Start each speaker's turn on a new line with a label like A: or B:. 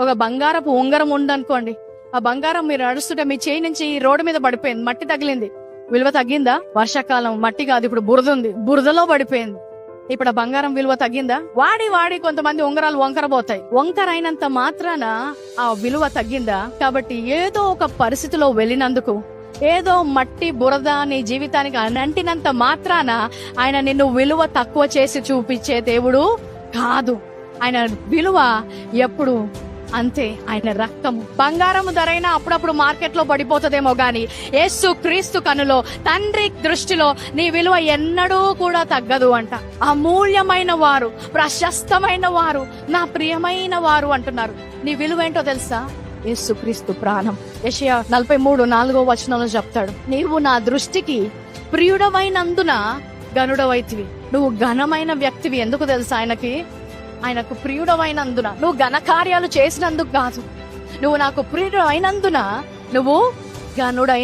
A: ఒక బంగారపు ఉంగరం ఉందనుకోండి, ఆ బంగారం మీరు నడుస్తుంటే మీ చేయి నుంచి రోడ్డు మీద పడిపోయింది, మట్టి తగిలింది, విలువ తగ్గిందా? వర్షాకాలం మట్టి కాదు, ఇప్పుడు బురద ఉంది, బురదలో పడిపోయింది. ఇప్పుడు ఆ బంగారం విలువ తగ్గిందా? వాడి కొంతమంది ఉంగరాలు వంకర పోతాయి. వంకర అయినంత మాత్రాన ఆ విలువ తగ్గిందా? కాబట్టి ఏదో ఒక పరిస్థితిలో వెళ్ళినందుకు, ఏదో మట్టి బురద నీ జీవితానికి అంటినంత మాత్రాన ఆయన నిన్ను విలువ తక్కువ చేసి చూపించే దేవుడు కాదు. ఆయన విలువ ఎప్పుడు అంతే. ఆయన రక్తము బంగారము ధరైనా అప్పుడప్పుడు మార్కెట్ లో పడిపోతుందేమో గాని యేసు క్రీస్తు కనులో, తండ్రి దృష్టిలో నీ విలువ ఎన్నడూ కూడా తగ్గదు అంట. అమూల్యమైన వారు, ప్రశస్తమైన వారు, నా ప్రియమైన వారు అంటున్నారు. నీ విలువ ఏంటో తెలుసా? యేసు క్రీస్తు ప్రాణం. యెషయా 43:4 చెప్తాడు, నీవు నా దృష్టికి ప్రియుడవైనందున ఘనుడవైతివి. నువ్వు ఘనమైన వ్యక్తివి. ఎందుకు తెలుసా? ఆయనకు ప్రియుడవైనందున. నువ్వు ఘనకార్యాలు చేసినందుకు కాదు, నువ్వు నాకు ప్రియుడవైనందున నువ్వు ఘనుడైన